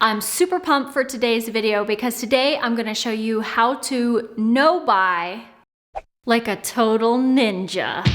I'm super pumped for today's video because today I'm gonna show you how to no-buy like a total ninja.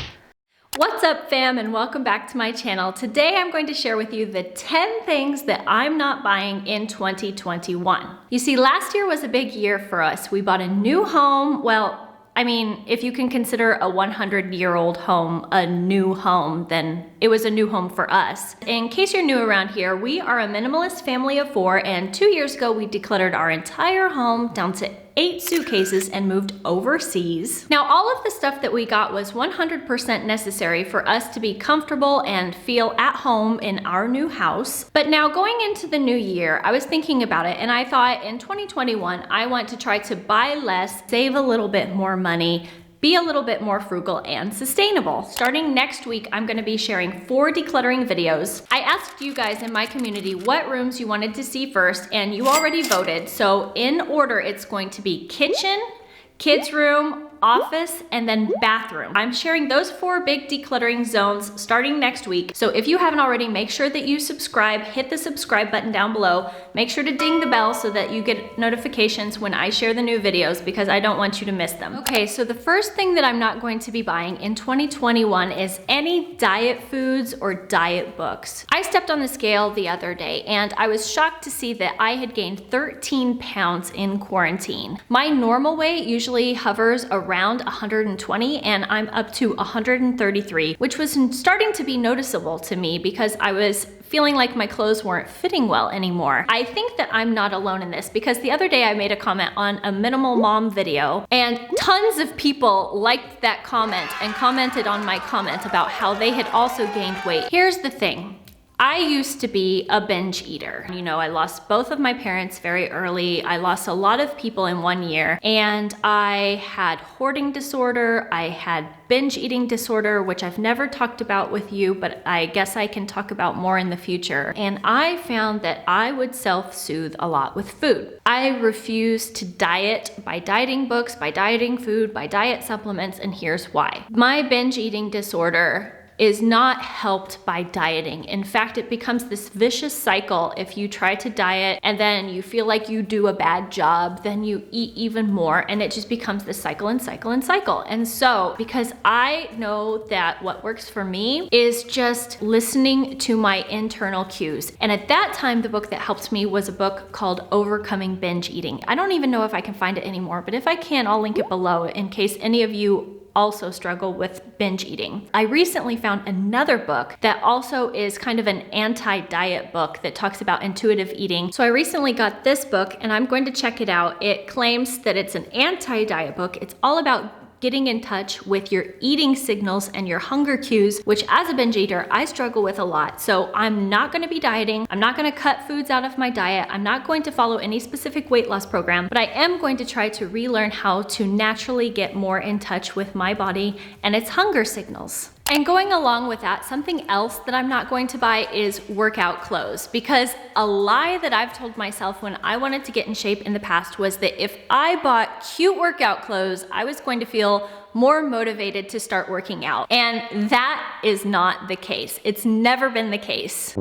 What's up, fam, and welcome back to my channel. Today I'm going to share with you the 10 things that I'm not buying in 2021. You see, last year was a big year for us. We bought a new home. Well, I mean, if you can consider a 100-year-old home a new home, then it was a new home for us. In case you're new around here, we are a minimalist family of 4, and 2 years ago we decluttered our entire home down to 8 suitcases and moved overseas. Now, all of the stuff that we got was 100% necessary for us to be comfortable and feel at home in our new house. But now going into the new year, I was thinking about it and I thought in 2021, I want to try to buy less, save a little bit more money, be a little bit more frugal and sustainable. Starting next week, I'm gonna be sharing 4 decluttering videos. I asked you guys in my community what rooms you wanted to see first, and you already voted. So in order, it's going to be kitchen, kids' room, office, and then bathroom. I'm sharing those 4 big decluttering zones starting next week. So if you haven't already, make sure that you subscribe, hit the subscribe button down below. Make sure to ding the bell so that you get notifications when I share the new videos because I don't want you to miss them. Okay, so the first thing that I'm not going to be buying in 2021 is any diet foods or diet books. I stepped on the scale the other day and I was shocked to see that I had gained 13 pounds in quarantine. My normal weight usually hovers around 120 and I'm up to 133, which was starting to be noticeable to me because I was feeling like my clothes weren't fitting well anymore. I think that I'm not alone in this because the other day I made a comment on a minimal mom video and tons of people liked that comment and commented on my comment about how they had also gained weight. Here's the thing. I used to be a binge eater. You know, I lost both of my parents very early. I lost a lot of people in 1 year, and I had hoarding disorder. I had binge eating disorder, which I've never talked about with you, but I guess I can talk about more in the future. And I found that I would self-soothe a lot with food. I refused to diet by dieting books, by dieting food, by diet supplements, and here's why. My binge eating disorder is not helped by dieting. In fact, it becomes this vicious cycle. If you try to diet and then you feel like you do a bad job, then you eat even more, and it just becomes this cycle and cycle and cycle. And so, because I know that what works for me is just listening to my internal cues. And at that time, the book that helped me was a book called Overcoming Binge Eating. I don't even know if I can find it anymore, but if I can, I'll link it below in case any of you also struggle with binge eating. I recently found another book that also is kind of an anti-diet book that talks about intuitive eating. So I recently got this book and I'm going to check it out. It claims that it's an anti-diet book. It's all about getting in touch with your eating signals and your hunger cues, which as a binge eater, I struggle with a lot. So I'm not gonna be dieting. I'm not gonna cut foods out of my diet. I'm not going to follow any specific weight loss program, but I am going to try to relearn how to naturally get more in touch with my body and its hunger signals. And going along with that, something else that I'm not going to buy is workout clothes, because a lie that I've told myself when I wanted to get in shape in the past was that if I bought cute workout clothes, I was going to feel more motivated to start working out. And that is not the case. It's never been the case.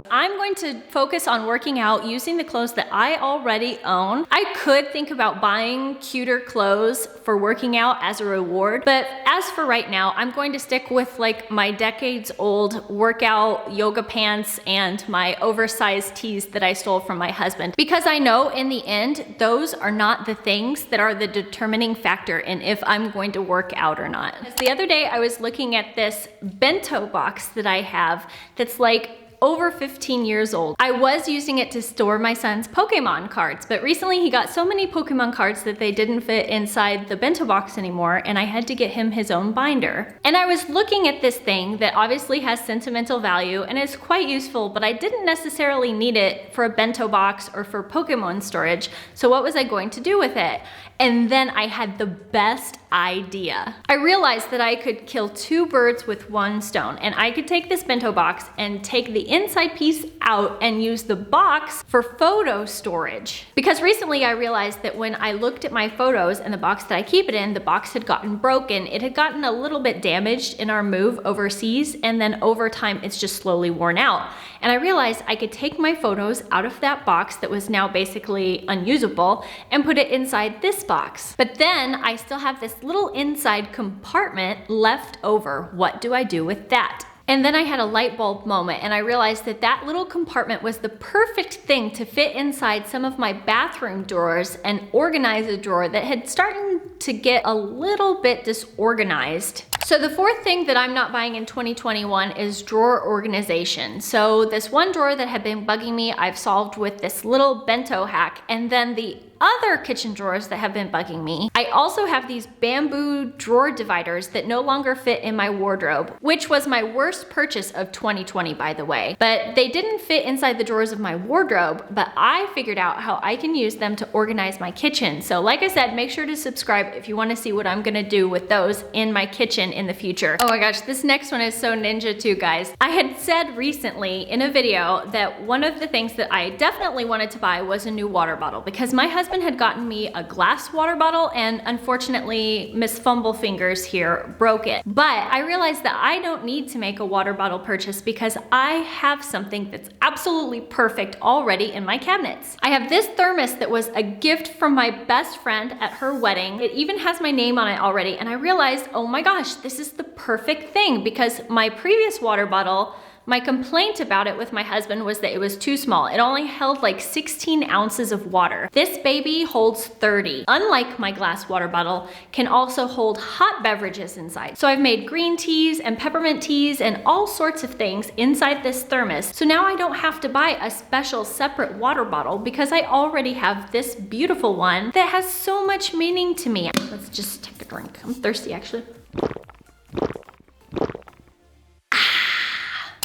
I'm going to focus on working out using the clothes that I already own. I could think about buying cuter clothes for working out as a reward, but as for right now, I'm going to stick with like my decades old workout yoga pants and my oversized tees that I stole from my husband, because I know in the end, those are not the things that are the determining factor in if I'm going to work out or not. The other day, I was looking at this bento box that I have that's like over 15 years old. I was using it to store my son's Pokemon cards, but recently he got so many Pokemon cards that they didn't fit inside the bento box anymore, and I had to get him his own binder. And I was looking at this thing that obviously has sentimental value and is quite useful, but I didn't necessarily need it for a bento box or for Pokemon storage, so what was I going to do with it? And then I had the best idea. I realized that I could kill 2 birds with 1 stone, and I could take this bento box and take the the inside piece out and use the box for photo storage. Because recently I realized that when I looked at my photos and the box that I keep it in, the box had gotten broken. It had gotten a little bit damaged in our move overseas, and then over time it's just slowly worn out. And I realized I could take my photos out of that box that was now basically unusable and put it inside this box. But then I still have this little inside compartment left over. What do I do with that? And then I had a light bulb moment, and I realized that that little compartment was the perfect thing to fit inside some of my bathroom drawers and organize a drawer that had started to get a little bit disorganized. So the fourth thing that I'm not buying in 2021 is drawer organization. So this one drawer that had been bugging me, I've solved with this little bento hack. And then the other kitchen drawers that have been bugging me, I also have these bamboo drawer dividers that no longer fit in my wardrobe, which was my worst purchase of 2020, by the way. But they didn't fit inside the drawers of my wardrobe, but I figured out how I can use them to organize my kitchen. So like I said, make sure to subscribe if you want to see what I'm gonna do with those in my kitchen in the future. Oh my gosh, this next one is so ninja too, guys. I had said recently in a video that one of the things that I definitely wanted to buy was a new water bottle, because my husband had gotten me a glass water bottle, and unfortunately Miss Fumblefingers here broke it. But I realized that I don't need to make a water bottle purchase because I have something that's absolutely perfect already in my cabinets. I have this thermos that was a gift from my best friend at her wedding. It even has my name on it already, and I realized, oh my gosh, this is the perfect thing, because my previous water bottle, my complaint about it with my husband was that it was too small. It only held like 16 ounces of water. This baby holds 30. Unlike my glass water bottle, can also hold hot beverages inside. So I've made green teas and peppermint teas and all sorts of things inside this thermos. So now I don't have to buy a special separate water bottle because I already have this beautiful one that has so much meaning to me. Let's just take a drink. I'm thirsty actually.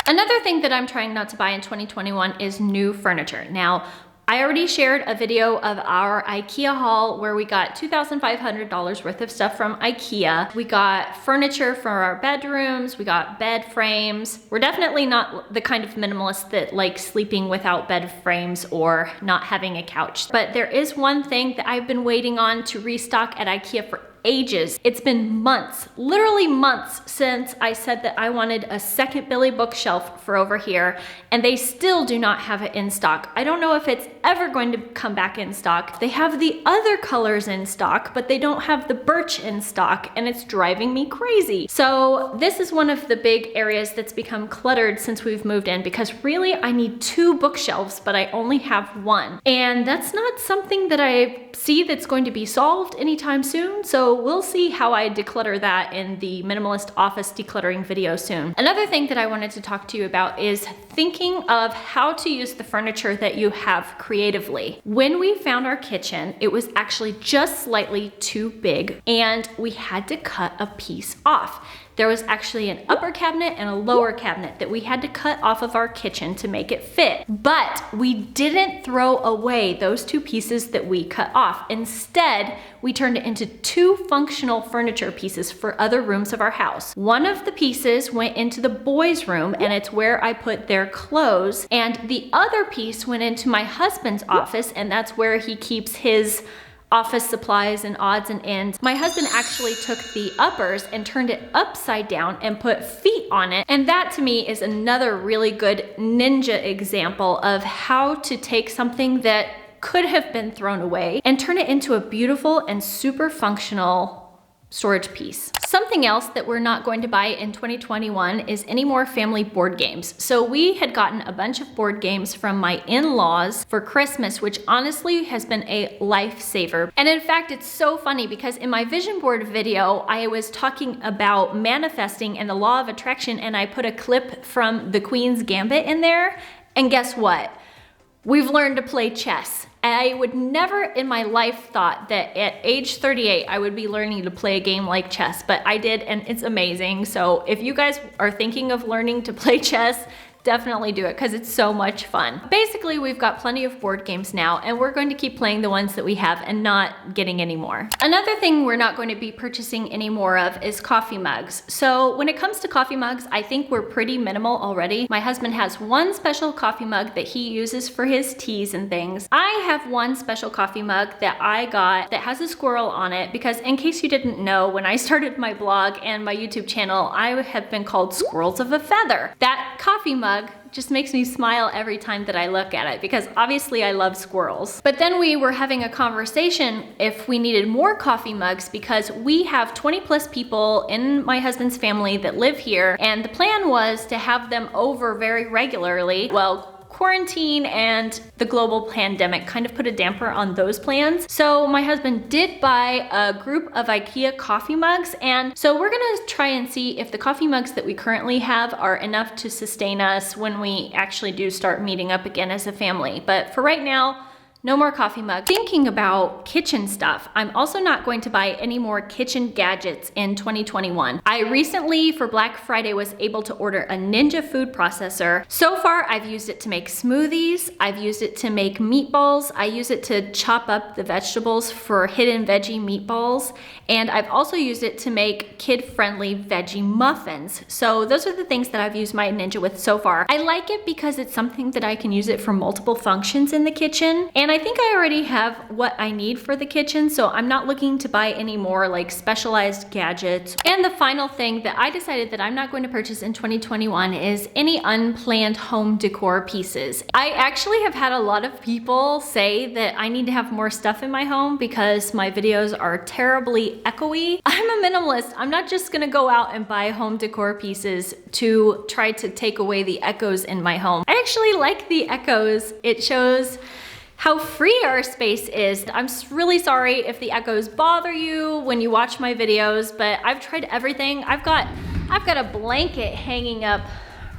Another thing that I'm trying not to buy in 2021 is new furniture. Now, I already shared a video of our IKEA haul where we got $2,500 worth of stuff from IKEA. We got furniture for our bedrooms, we got bed frames. We're definitely not the kind of minimalist that likes sleeping without bed frames or not having a couch. But there is one thing that I've been waiting on to restock at IKEA for ages. It's been months, literally months, since I said that I wanted a second Billy bookshelf for over here, and they still do not have it in stock. I don't know if it's ever going to come back in stock. They have the other colors in stock, but they don't have the birch in stock, and it's driving me crazy. So this is one of the big areas that's become cluttered since we've moved in, because really I need 2 bookshelves, but I only have 1. And that's not something that I see that's going to be solved anytime soon. So we'll see how I declutter that in the minimalist office decluttering video soon. Another thing that I wanted to talk to you about is thinking of how to use the furniture that you have creatively. When we found our kitchen, it was actually just slightly too big, and we had to cut a piece off. There was actually an upper cabinet and a lower cabinet that we had to cut off of our kitchen to make it fit. But we didn't throw away those 2 pieces that we cut off. Instead, we turned it into 2 functional furniture pieces for other rooms of our house. One of the pieces went into the boys' room, and it's where I put their clothes. And the other piece went into my husband's office, and that's where he keeps his office supplies and odds and ends. My husband actually took the uppers and turned it upside down and put feet on it. And that to me is another really good ninja example of how to take something that could have been thrown away and turn it into a beautiful and super functional storage piece. Something else that we're not going to buy in 2021 is any more family board games. So we had gotten a bunch of board games from my in-laws for Christmas, which honestly has been a lifesaver. And in fact, it's so funny because in my vision board video, I was talking about manifesting and the law of attraction, and I put a clip from the Queen's Gambit in there. And guess what? We've learned to play chess. I would never in my life thought that at age 38, I would be learning to play a game like chess, but I did, and it's amazing. So if you guys are thinking of learning to play chess, definitely do it because it's so much fun. Basically, we've got plenty of board games now, and we're going to keep playing the ones that we have and not getting any more. Another thing we're not going to be purchasing any more of is coffee mugs. So when it comes to coffee mugs, I think we're pretty minimal already. My husband has one special coffee mug that he uses for his teas and things. I have one special coffee mug that I got that has a squirrel on it because, in case you didn't know, when I started my blog and my YouTube channel, I have been called Squirrels of a Feather. That coffee mug just makes me smile every time that I look at it because obviously I love squirrels. But then we were having a conversation if we needed more coffee mugs because we have 20+ people in my husband's family that live here, and the plan was to have them over very regularly. Well, quarantine and the global pandemic kind of put a damper on those plans. So my husband did buy a group of IKEA coffee mugs, and so we're gonna try and see if the coffee mugs that we currently have are enough to sustain us when we actually do start meeting up again as a family. But for right now, no more coffee mugs. Thinking about kitchen stuff, I'm also not going to buy any more kitchen gadgets in 2021. I recently, for Black Friday, was able to order a Ninja food processor. So far, I've used it to make smoothies. I've used it to make meatballs. I use it to chop up the vegetables for hidden veggie meatballs. And I've also used it to make kid-friendly veggie muffins. So those are the things that I've used my Ninja with so far. I like it because it's something that I can use it for multiple functions in the kitchen. And I think I already have what I need for the kitchen, so I'm not looking to buy any more like specialized gadgets. And the final thing that I decided that I'm not going to purchase in 2021 is any unplanned home decor pieces. I actually have had a lot of people say that I need to have more stuff in my home because my videos are terribly echoey. I'm a minimalist. I'm not just gonna go out and buy home decor pieces to try to take away the echoes in my home. I actually like the echoes. It shows how free our space is. I'm really sorry if the echoes bother you when you watch my videos, but I've tried everything. I've got a blanket hanging up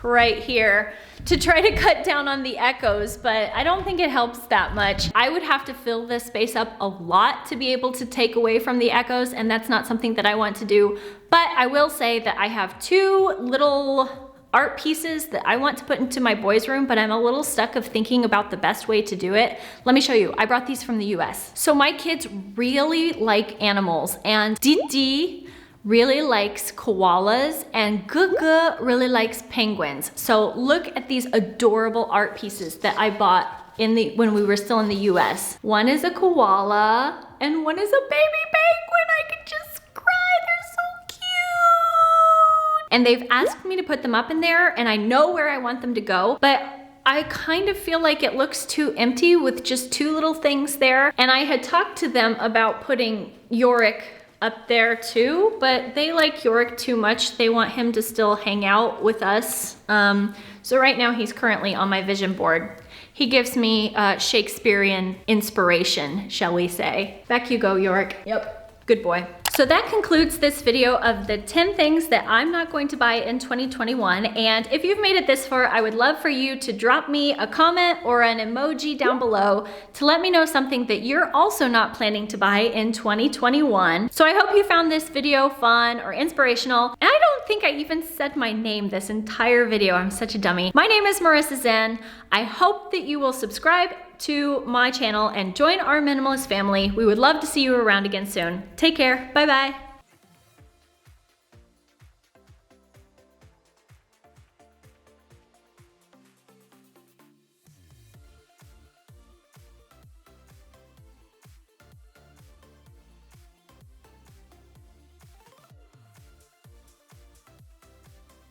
right here to try to cut down on the echoes, but I don't think it helps that much. I would have to fill this space up a lot to be able to take away from the echoes, and that's not something that I want to do. But I will say that I have two little art pieces that I want to put into my boys' room, but I'm a little stuck of thinking about the best way to do it. Let me show you. I brought these from the US. So my kids really like animals, and Didi really likes koalas, and Gugu really likes penguins. So look at these adorable art pieces that I bought when we were still in the US. One is a koala, and one is a baby penguin. I could just cry. They're so cute. And they've asked me to put them up in there, and I know where I want them to go, but I kind of feel like it looks too empty with just two little things there. And I had talked to them about putting Yorick up there too, but they like Yorick too much. They want him to still hang out with us. So right now he's currently on my vision board. He gives me Shakespearean inspiration, shall we say. Back you go, Yorick. Yep, good boy. So that concludes this video of the 10 things that I'm not going to buy in 2021. And if you've made it this far, I would love for you to drop me a comment or an emoji down below to let me know something that you're also not planning to buy in 2021. So I hope you found this video fun or inspirational. And I don't think I even said my name this entire video. I'm such a dummy. My name is Marissa Zen. I hope that you will subscribe to my channel and join our minimalist family. We would love to see you around again soon. Take care. Bye-bye.